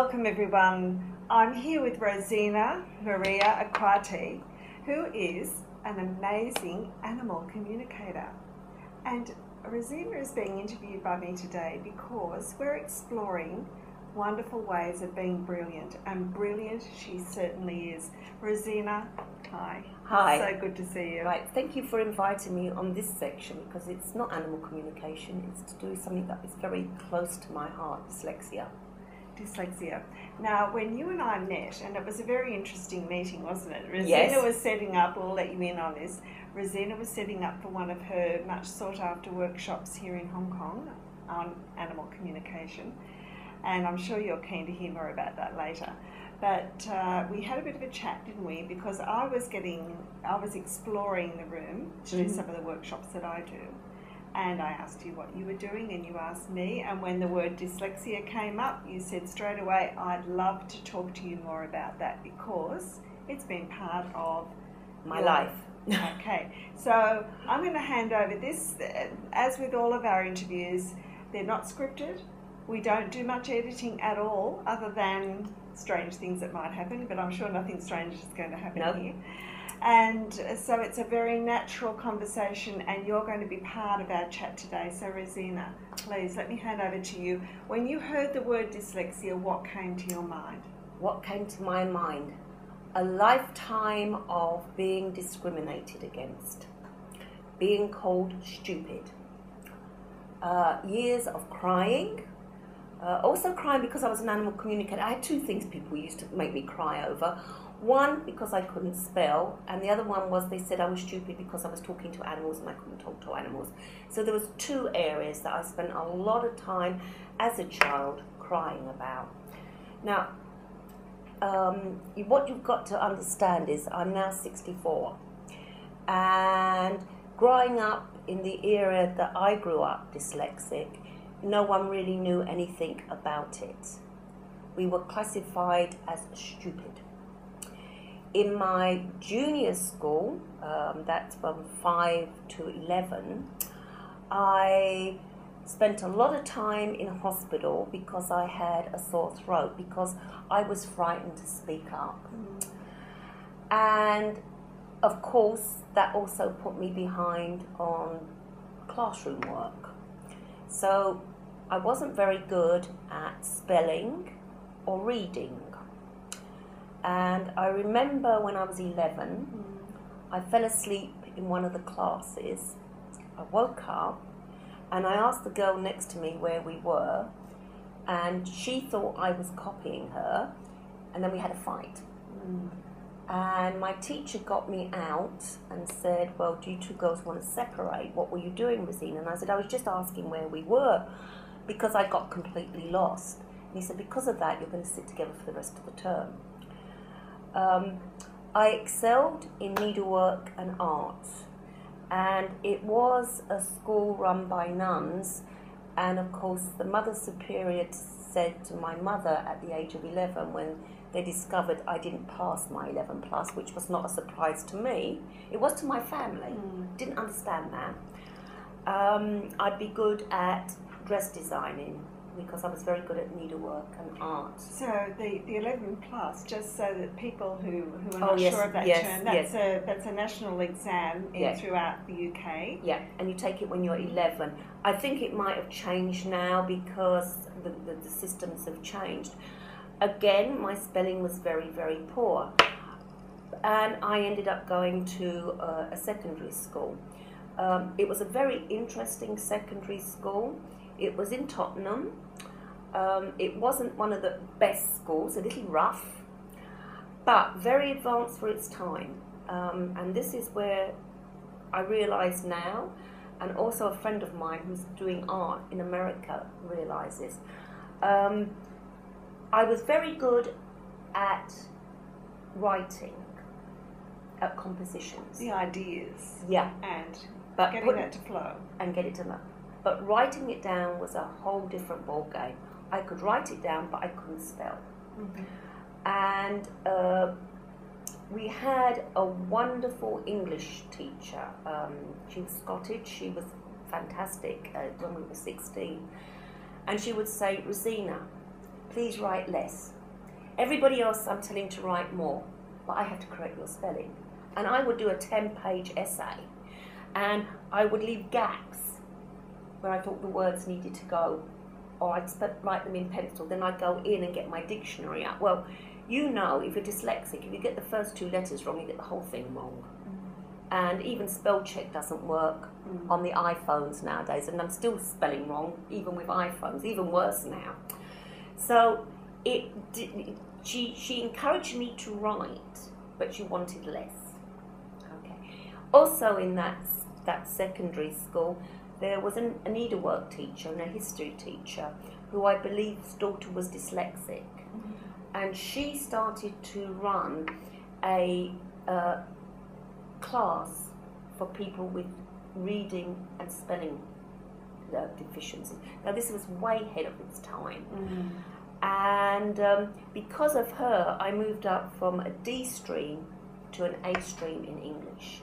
Welcome everyone. I'm here with Rosina Maria Arquati, who is an amazing animal communicator. And Rosina is being interviewed by me today because we're exploring wonderful ways of being brilliant, and brilliant she certainly is. Rosina, hi. Hi. So good to see you. Right, thank you for inviting me on this section because it's not animal communication, it's to do with something that is very close to my heart, dyslexia. Dyslexia. Now, when you and I met, and it was a very interesting meeting, wasn't it? Rosina Yes. was setting up, we'll let you in on this, Rosina was setting up for one of her much sought after workshops here in Hong Kong on animal communication. And I'm sure you're keen to hear more about that later. But we had a bit of a chat, didn't we? Because I was exploring the room to do some of the workshops that I do. And I asked you what you were doing, and you asked me. And when the word dyslexia came up, you said straight away, I'd love to talk to you more about that because it's been part of My life. Okay, so I'm going to hand over this. As with all of our interviews, they're not scripted. We don't do much editing at all, other than strange things that might happen, but I'm sure nothing strange is going to happen here. And so it's a very natural conversation, and you're going to be part of our chat today. So Rosina, please let me hand over to you. When you heard the word dyslexia, what came to your mind? What came to my mind? A lifetime of being discriminated against, being called stupid, years of crying, also crying because I was an animal communicator. I had two things people used to make me cry over. One, because I couldn't spell, and the other one was they said I was stupid because I was talking to animals and I couldn't talk to animals. So there was two areas that I spent a lot of time as a child crying about. Now, what you've got to understand is I'm now 64, and growing up in the era that I grew up dyslexic, no one really knew anything about it. We were classified as stupid. In my junior school, that's from 5 to 11, I spent a lot of time in hospital because I had a sore throat, because I was frightened to speak up. And of course, that also put me behind on classroom work. So I wasn't very good at spelling or reading. And I remember when I was 11, I fell asleep in one of the classes. I woke up and I asked the girl next to me where we were, and she thought I was copying her, and then we had a fight. And my teacher got me out and said, well, do you two girls want to separate? What were you doing, Rosina? And I said, I was just asking where we were because I got completely lost. And he said, because of that, you're going to sit together for the rest of the term. I excelled in needlework and art, and it was a school run by nuns, and of course the Mother Superior said to my mother at the age of 11, when they discovered I didn't pass my 11 plus, which was not a surprise to me, it was to my family, didn't understand that, I'd be good at dress designing, because I was very good at needlework and art. So the 11 plus, just so that people who are not yes, sure of that yes, term, yes. That's a national exam throughout the UK. Yeah, and you take it when you're 11. I think it might have changed now because the systems have changed. Again, my spelling was very, very poor. And I ended up going to a secondary school. It was a very interesting secondary school. It was in Tottenham. It wasn't one of the best schools, a little rough, but very advanced for its time. And this is where I realise now, and also a friend of mine who's doing art in America realises. I was very good at writing, at compositions. The ideas. Yeah. And But getting that to flow. And get it to flow. But writing it down was a whole different ball game. I could write it down, but I couldn't spell. And we had a wonderful English teacher. She was Scottish. She was fantastic when we were 16. And she would say, Rosina, please write less. Everybody else I'm telling to write more, but I have to correct your spelling. And I would do a 10-page essay, and I would leave gaps where I thought the words needed to go, or I'd write them in pencil. Then I'd go in and get my dictionary out. Well, you know, if you're dyslexic, if you get the first 2 letters wrong, you get the whole thing wrong. And even spell check doesn't work on the iPhones nowadays, and I'm still spelling wrong, even with iPhones, even worse now. So she encouraged me to write, but she wanted less. Okay. Also in that secondary school, there was a needlework teacher and a history teacher who I believe's daughter was dyslexic. And she started to run a class for people with reading and spelling deficiencies. Now this was way ahead of its time. And because of her, I moved up from a D stream to an A stream in English.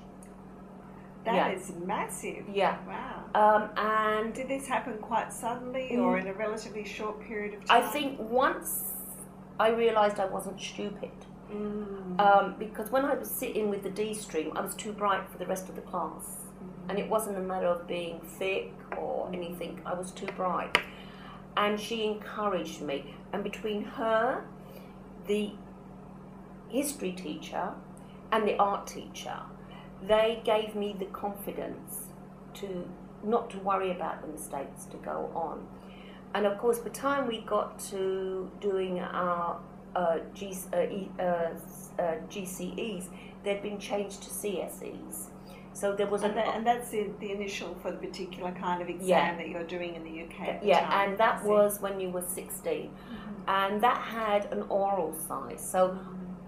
That is massive. Yeah. Wow. And did this happen quite suddenly or in a relatively short period of time? I think once I realised I wasn't stupid. Because when I was sitting with the D stream, I was too bright for the rest of the class. And it wasn't a matter of being thick or anything, I was too bright. And she encouraged me. And between her, the history teacher, and the art teacher, they gave me the confidence to not to worry about the mistakes, to go on. And of course, by the time we got to doing our GCEs, they'd been changed to CSEs. So there was and that's the initial for the particular kind of exam that you're doing in the UK. And that was when you were 16, and that had an oral side. So,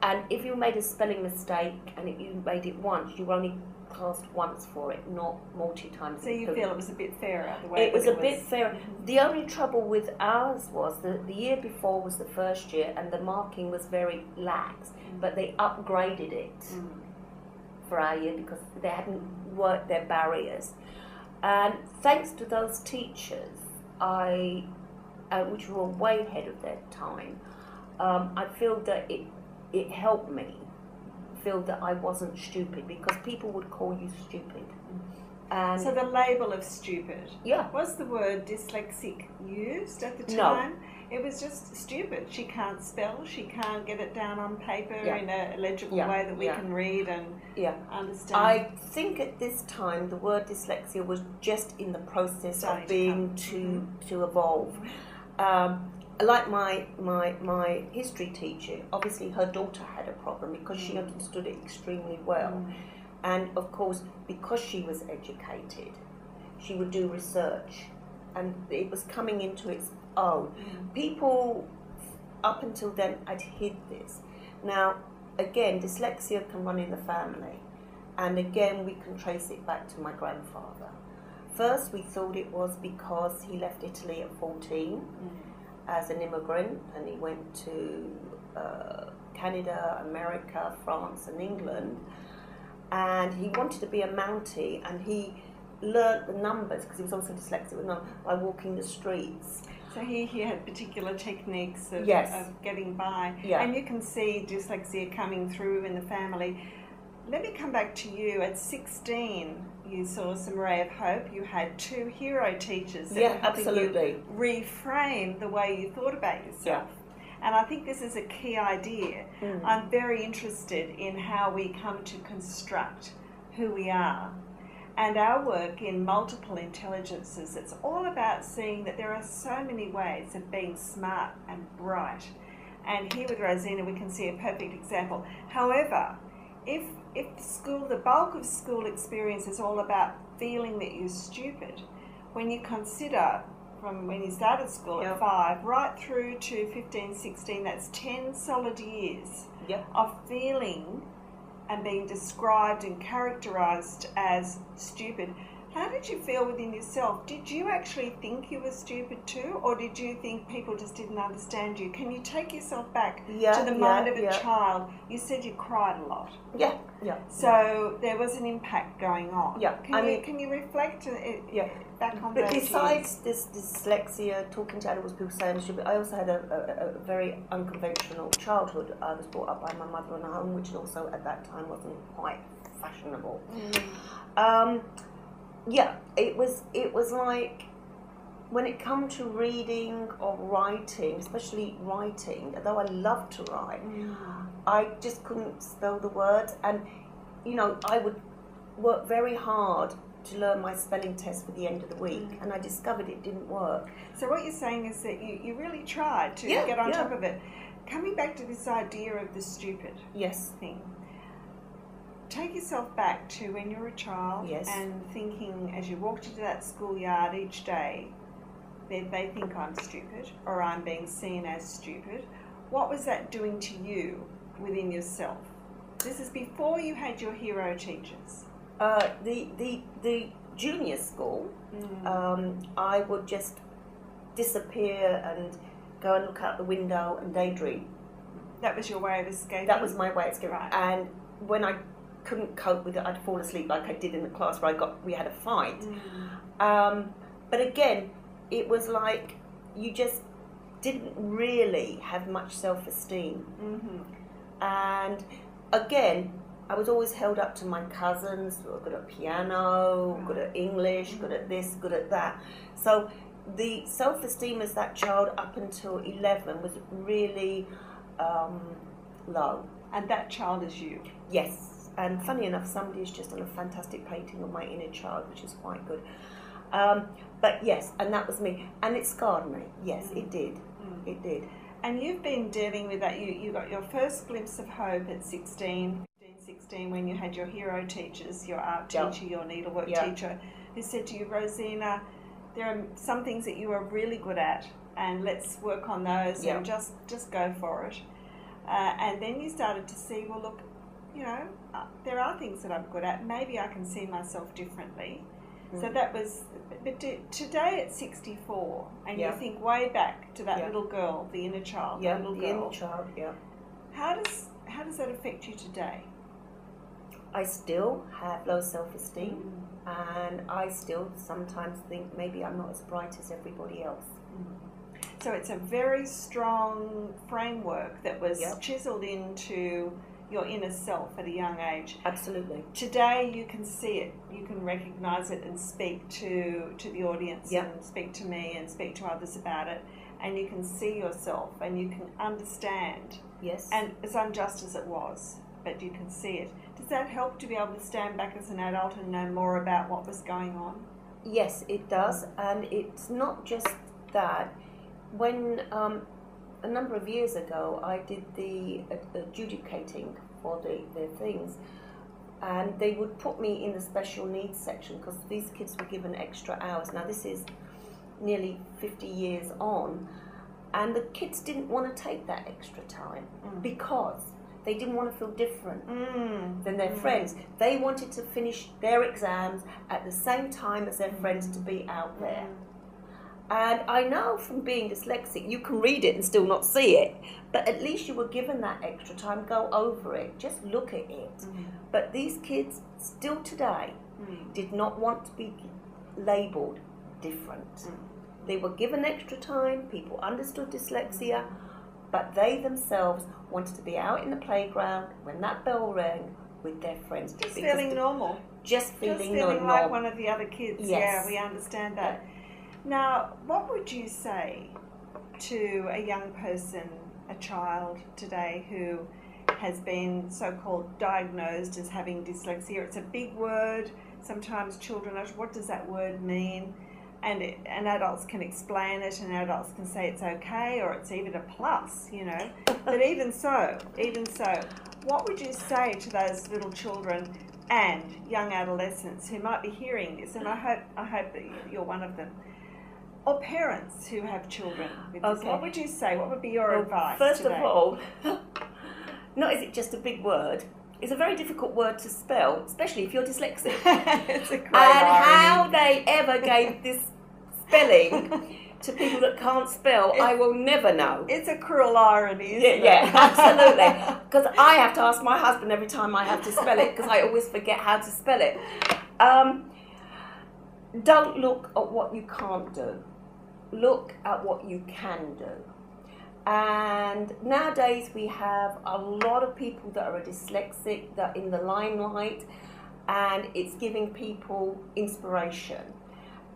and if you made a spelling mistake and if you made it once, you were only classed once for it, not multi-times. So you feel it was a bit fairer the way it was a bit fairer. The only trouble with ours was that the year before was the first year and the marking was very lax, but they upgraded it for our year because they hadn't worked their barriers. And thanks to those teachers, which were way ahead of their time, I feel that it helped me feel that I wasn't stupid, because people would call you stupid. And so the label of stupid, yeah, was the word dyslexic used at the time? No. It was just stupid. She can't spell, she can't get it down on paper in a legible way that we can read and understand. I think at this time the word dyslexia was just in the process of being to evolve. Like my history teacher, obviously her daughter had a problem because she understood it extremely well. And of course, because she was educated, she would do research, and it was coming into its own. People, up until then, had hid this. Now, again, dyslexia can run in the family, and again, we can trace it back to my grandfather. First, we thought it was because he left Italy at 14 as an immigrant, and he went to Canada, America, France, and England. And he wanted to be a Mountie, and he learnt the numbers, because he was also dyslexic with numbers, by walking the streets. So he had particular techniques of getting by. And you can see dyslexia coming through in the family. Let me come back to you. At 16, you saw some ray of hope. You had 2 hero teachers that were helping you reframe the way you thought about yourself. And I think this is a key idea. I'm very interested in how we come to construct who we are. And our work in multiple intelligences, it's all about seeing that there are so many ways of being smart and bright. And here with Rosina, we can see a perfect example. However, if the bulk of school experience is all about feeling that you're stupid, when you consider from when you started school at 5 right through to 15, 16, that's 10 solid years of feeling and being described and characterised as stupid. How did you feel within yourself? Did you actually think you were stupid too, or did you think people just didn't understand you? Can you take yourself back to the mind of a child? You said you cried a lot. Yeah. So there was an impact going on. Yeah. Can you reflect back on But those besides this dyslexia, talking to animals, people say I'm stupid, I also had a very unconventional childhood. I was brought up by my mother in a home, which also at that time wasn't quite fashionable. It was like, when it come to reading or writing, especially writing, although I love to write, I just couldn't spell the words, and I would work very hard to learn my spelling test for the end of the week, and I discovered it didn't work. So what you're saying is that you really tried to get on top of it. Coming back to this idea of the stupid thing, take yourself back to when you were a child and thinking, as you walked into that schoolyard each day, they think I'm stupid or I'm being seen as stupid. What was that doing to you within yourself? This is before you had your hero teachers. The junior school, I would just disappear and go and look out the window and daydream. That was your way of escaping? That was my way of escaping. Right. And when I couldn't cope with it, I'd fall asleep like I did in the class where we had a fight. But again, it was like you just didn't really have much self-esteem. And again, I was always held up to my cousins who were good at piano, good at English, good at this, good at that. So the self-esteem as that child up until 11 was really low. And that child is you? Yes. And funny enough, somebody has just done a fantastic painting of my inner child, which is quite good. But yes, and that was me. And it scarred me. Yes, it did. It did. And you've been dealing with that. You got your first glimpse of hope at 16 when you had your hero teachers, your art teacher, your needlework teacher, who said to you, Rosina, there are some things that you are really good at, and let's work on those and just go for it. And then you started to see, well, look, there are things that I'm good at. Maybe I can see myself differently. So that was, but today at 64, and you think way back to that little girl, the inner child, the inner child, How does that affect you today? I still have low self-esteem, and I still sometimes think maybe I'm not as bright as everybody else. So it's a very strong framework that was chiseled into your inner self at a young age. Absolutely. Today you can see it, you can recognise it and speak to the audience and speak to me and speak to others about it, and you can see yourself and you can understand. Yes. And as unjust as it was, but you can see it. Does that help to be able to stand back as an adult and know more about what was going on? Yes, it does. And it's not just that. When a number of years ago I did the adjudicating for the things, and they would put me in the special needs section because these kids were given extra hours. Now this is nearly 50 years on, and the kids didn't want to take that extra time because they didn't want to feel different than their friends. They wanted to finish their exams at the same time as their friends to be out there. And I know from being dyslexic, you can read it and still not see it, but at least you were given that extra time, go over it, just look at it. But these kids, still today, did not want to be labelled different. They were given extra time, people understood dyslexia, but they themselves wanted to be out in the playground when that bell rang with their friends. Just feeling normal. Just feeling normal. Like one of the other kids. Yes. Yeah, we understand that. Yeah. Now, what would you say to a young person, a child today who has been so-called diagnosed as having dyslexia? It's a big word. Sometimes children ask, what does that word mean? And adults can explain it, and adults can say it's okay, or it's even a plus, But even so, what would you say to those little children and young adolescents who might be hearing this? And I hope that you're one of them. Or parents who have children with this. What would you say? What would be your advice First today? of all, not is it just a big word, is a very difficult word to spell, especially if you're dyslexic. It's a great And irony. how they ever gave this spelling to people that can't spell, I will never know. It's a cruel irony, isn't it? Yeah, absolutely. Because I have to ask my husband every time I have to spell it, because I always forget how to spell it. Don't look at what you can't do. Look at what you can do. And nowadays we have a lot of people that are dyslexic, that are in the limelight, and it's giving people inspiration.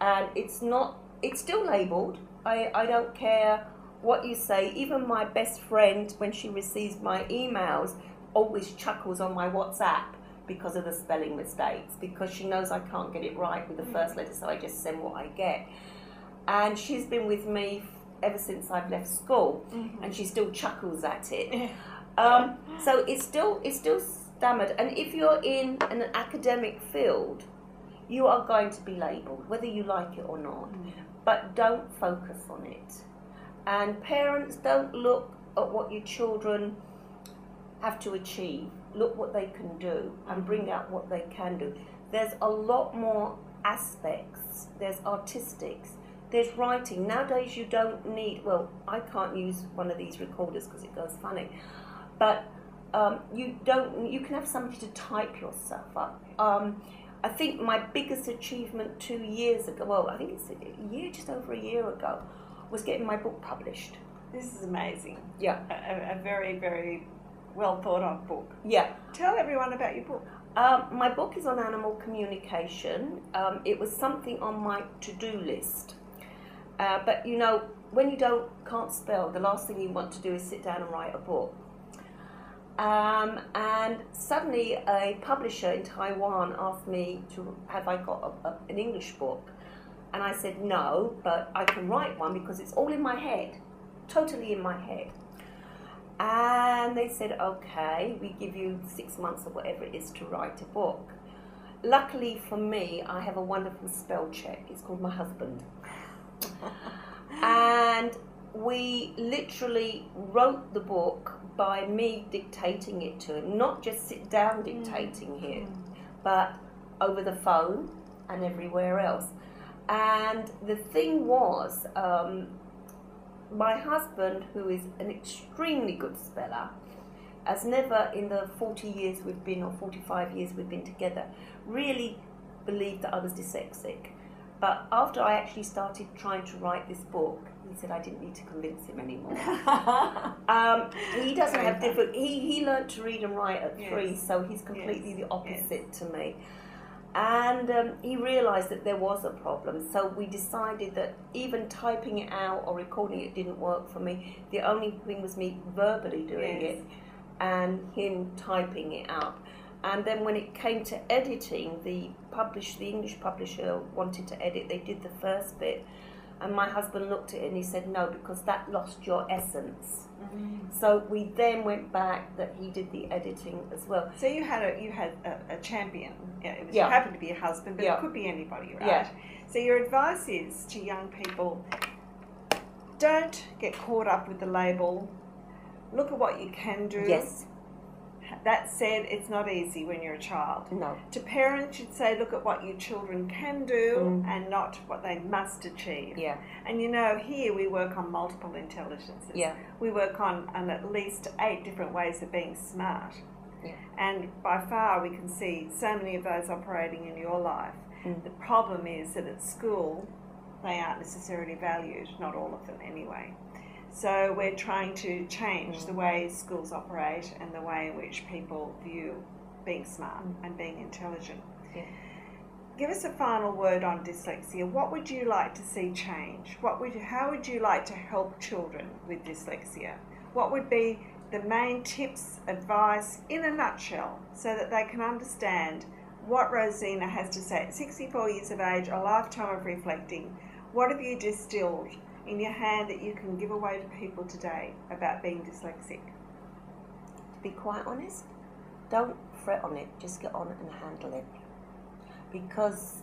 And it's still labelled. I don't care what you say. Even my best friend, when she receives my emails, always chuckles on my WhatsApp because of the spelling mistakes, because she knows I can't get it right with the first letter, so I just send what I get. And she's been with me ever since I've left school, and she still chuckles at it. So it's still stammered. And if you're in an academic field, you are going to be labelled, whether you like it or not. But don't focus on it. And parents, don't look at what your children have to achieve. Look what they can do and bring out what they can do. There's a lot more aspects. There's artistics. There's writing. Nowadays you don't need, well, I can't use one of these recorders because it goes funny, but you can have somebody to type your stuff up. I think my biggest achievement 2 years ago, well, I think it's just over a year ago, was getting my book published. This is amazing. Yeah. A very, very well thought of book. Yeah. Tell everyone about your book. My book is on animal communication. It was something on my to-do list. But you know, when you can't spell, the last thing you want to do is sit down and write a book. And suddenly a publisher in Taiwan asked me have I got an English book, and I said no, but I can write one because it's all in my head, totally in my head. And they said, okay, we give you 6 months or whatever it is to write a book. Luckily for me, I have a wonderful spell check. It's called my husband. And we literally wrote the book by me dictating it to him, not just sit down dictating it, but over the phone and everywhere else. And the thing was, my husband, who is an extremely good speller, has never in the 40 years we've been, or 45 years we've been together, really believed that I was dyslexic. But after I actually started trying to write this book, he said I didn't need to convince him anymore. He doesn't have different. He learned to read and write at 3, so he's completely the opposite to me. And he realised that there was a problem. So we decided that even typing it out or recording it didn't work for me. The only thing was me verbally doing it and him typing it out. And then when it came to editing, the English publisher wanted to edit. They did the first bit, and my husband looked at it and he said no, because that lost your essence. So we then went back that he did the editing as well. So you had a champion. It happened to be a husband, but it could be anybody, right? So your advice is to young people: don't get caught up with the label. Look at what you can do. Yes. That said, it's not easy when you're a child. No. To parents, you'd say, look at what your children can do and not what they must achieve. Yeah. And you know, here we work on multiple intelligences. Yeah. We work on at least 8 different ways of being smart. Yeah. And by far we can see so many of those operating in your life. The problem is that at school, they aren't necessarily valued, not all of them anyway. So we're trying to change the way schools operate and the way in which people view being smart and being intelligent. Yeah. Give us a final word on dyslexia. What would you like to see change? How would you like to help children with dyslexia? What would be the main tips, advice, in a nutshell, so that they can understand what Rosina has to say at 64 years of age, a lifetime of reflecting? What have you distilled in your hand that you can give away to people today about being dyslexic? To be quite honest, don't fret on it, just get on and handle it. Because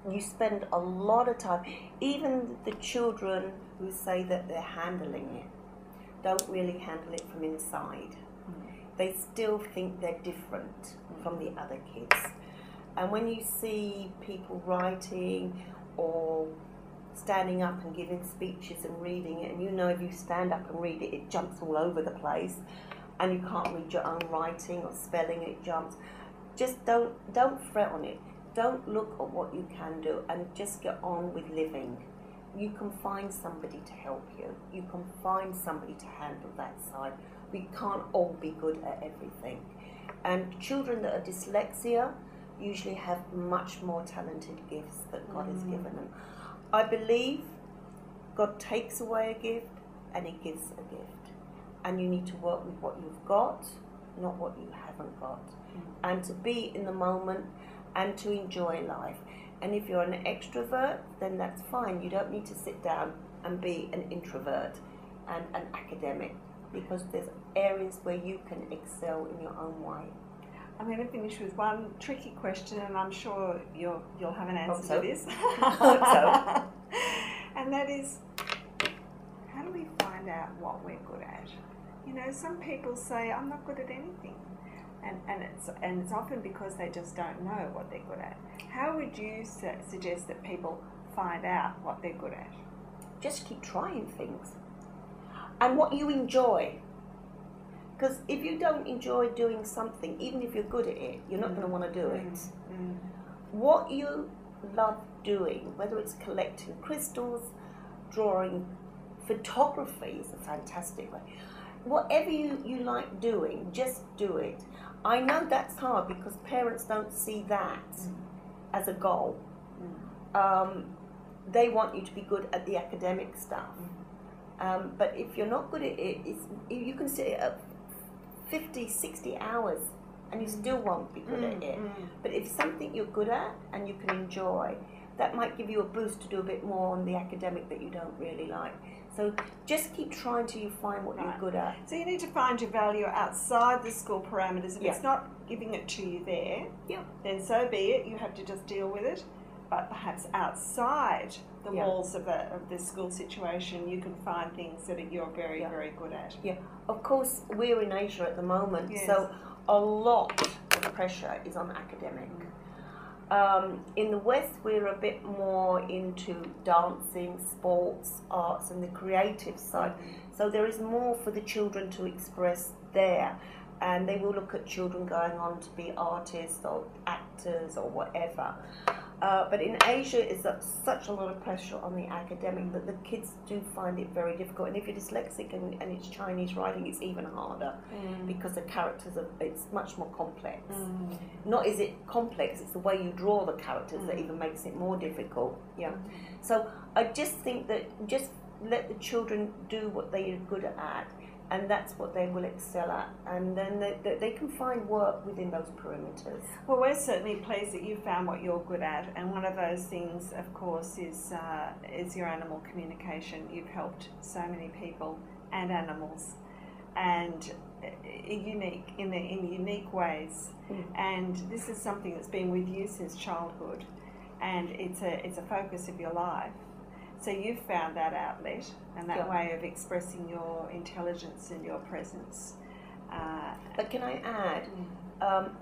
you spend a lot of time, even the children who say that they're handling it, don't really handle it from inside. they still think they're different from the other kids. And when you see people writing or standing up and giving speeches and reading it, and you know if you stand up and read it, it jumps all over the place, and you can't read your own writing or spelling, it jumps. Just don't fret on it. Don't look at what you can do, and just get on with living. You can find somebody to help you. You can find somebody to handle that side. We can't all be good at everything. And children that are dyslexia usually have much more talented gifts that God has given them. I believe God takes away a gift and He gives a gift. And you need to work with what you've got, not what you haven't got. And to be in the moment and to enjoy life. And if you're an extrovert, then that's fine. You don't need to sit down and be an introvert and an academic, because there's areas where you can excel in your own way. I'm going to finish with one tricky question, and I'm sure you'll have an answer to this. Hope so. And that is, how do we find out what we're good at? You know, some people say, I'm not good at anything. And it's often because they just don't know what they're good at. How would you suggest that people find out what they're good at? Just keep trying things. And what you enjoy. Because if you don't enjoy doing something, even if you're good at it, you're not going to want to do it. What you love doing, whether it's collecting crystals, drawing, photography is a fantastic way. Whatever you like doing, just do it. I know that's hard because parents don't see that as a goal. They want you to be good at the academic stuff. But if you're not good at it, you can sit at 50, 60 hours and you still won't be good at it. But if it's something you're good at and you can enjoy, that might give you a boost to do a bit more on the academic that you don't really like. So just keep trying till you find what you're good at. So you need to find your value outside the school parameters. If it's not giving it to you there, then so be it. You have to just deal with it. But perhaps outside the walls of the school situation, you can find things that you're very, very good at. Of course, we're in Asia at the moment, so a lot of pressure is on academic. In the West, we're a bit more into dancing, sports, arts, and the creative side. So there is more for the children to express there. And they will look at children going on to be artists or actors or whatever. But in Asia, it's such a lot of pressure on the academic that the kids do find it very difficult. And if you're dyslexic and it's Chinese writing, it's even harder because the characters it's much more complex. Not is it complex, it's the way you draw the characters that even makes it more difficult. So I just think that just let the children do what they are good at, and that's what they will excel at, and then they can find work within those perimeters. Well, we're certainly pleased that you found what you're good at, and one of those things, of course, is your animal communication. You've helped so many people and animals, and in unique ways. And this is something that's been with you since childhood, and it's a focus of your life. So you've found that outlet and that way of expressing your intelligence and your presence. But can I add,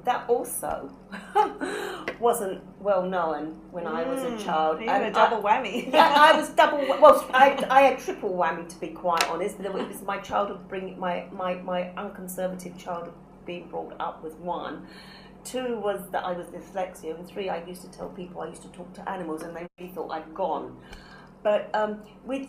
that also wasn't well known when I was a child. You had a double whammy. I was double. Well, I had triple whammy, to be quite honest. But it was my childhood my unconservative childhood being brought up was one. 2 was that I was dyslexia, and 3, I used to tell people I used to talk to animals, and they really thought I'd gone. But with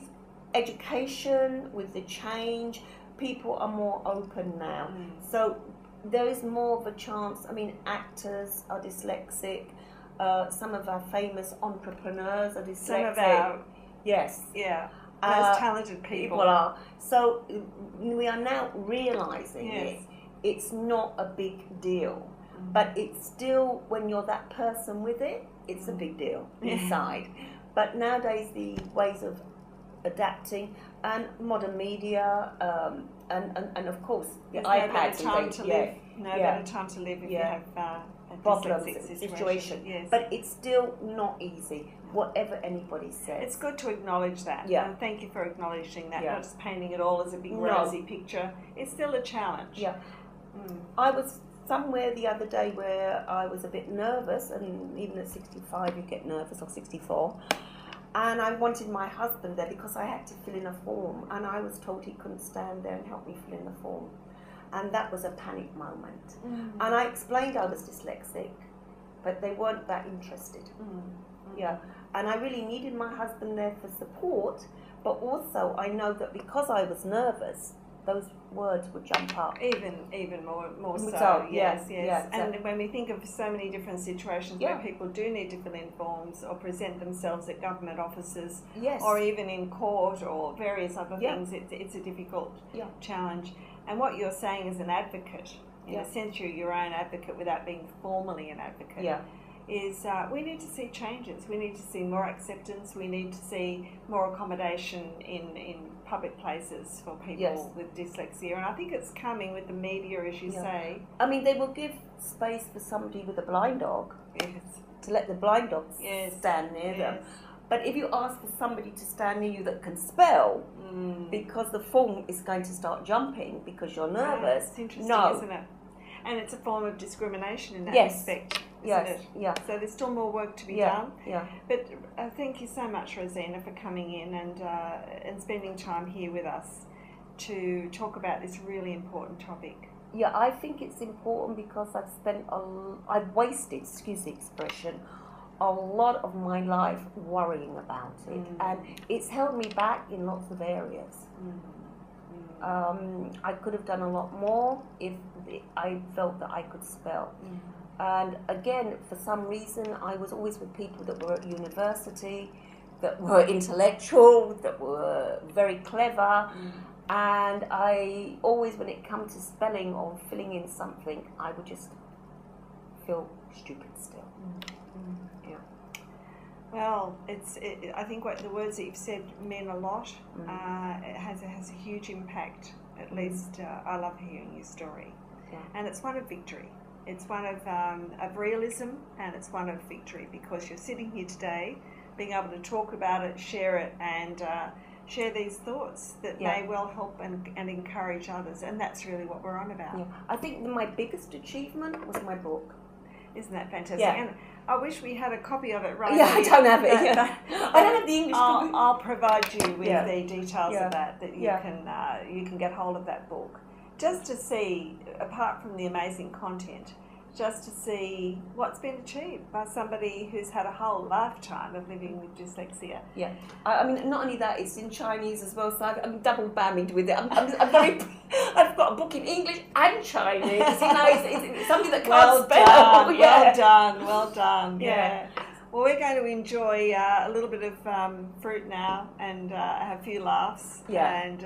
education, with the change, people are more open now. So there is more of a chance. I mean, actors are dyslexic. Some of our famous entrepreneurs are dyslexic. Some of our most talented people are. So we are now realising it. It's not a big deal. But it's still, when you're that person with it, it's a big deal inside. But nowadays, the ways of adapting and modern media, and of course, the iPads and things. Better time to live if you have a problems, situation. But it's still not easy, whatever anybody says. It's good to acknowledge that. And thank you for acknowledging that, not just painting it all as a big rosy picture. It's still a challenge. I was somewhere the other day where I was a bit nervous, and even at 65 you get nervous, or 64, and I wanted my husband there because I had to fill in a form, and I was told he couldn't stand there and help me fill in the form, and that was a panic moment. And I explained I was dyslexic, but they weren't that interested. Yeah, and I really needed my husband there for support, but also I know that because I was nervous, those words would jump up. Even more so. Yes. And when we think of so many different situations where people do need to fill in forms or present themselves at government offices, or even in court or various other things, it's a difficult challenge. And what you're saying as an advocate, in a sense you're your own advocate without being formally an advocate, is we need to see changes. We need to see more acceptance. We need to see more accommodation in public places for people with dyslexia. And I think it's coming with the media, as you say. I mean, they will give space for somebody with a blind dog to let the blind dog stand near them. But if you ask for somebody to stand near you that can spell, because the form is going to start jumping because you're nervous, it's interesting, isn't it? And it's a form of discrimination in that respect, isn't it? So there's still more work to be done. But thank you so much, Rosina, for coming in and spending time here with us to talk about this really important topic. Yeah, I think it's important because I've wasted, excuse the expression, a lot of my life worrying about it, and it's held me back in lots of areas. I could have done a lot more if I felt that I could spell. And again, for some reason, I was always with people that were at university, that were intellectual, that were very clever, and I always, when it comes to spelling or filling in something, I would just feel stupid still. Well, I think what the words that you've said mean a lot. It has a huge impact. At least I love hearing your story, and it's one of victory. It's one of realism, and it's one of victory because you're sitting here today, being able to talk about it, share it, and share these thoughts that may well help and encourage others. And that's really what we're on about. I think my biggest achievement was my book. Isn't that fantastic? And I wish we had a copy of it right here. I don't have it. I don't have the English book. I'll provide you with the details of that you can get hold of that book. Just to see, apart from the amazing content, just to see what's been achieved by somebody who's had a whole lifetime of living with dyslexia. I mean, not only that, it's in Chinese as well, so I'm double bammied with it. I've got a book in English and Chinese. You know, it's somebody that can't spell. Well done. Well, we're going to enjoy a little bit of fruit now and have a few laughs. And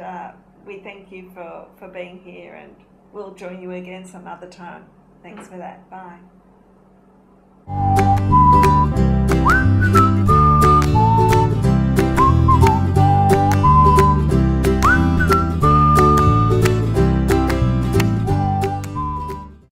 we thank you for being here, and we'll join you again some other time. Thanks for that. Bye.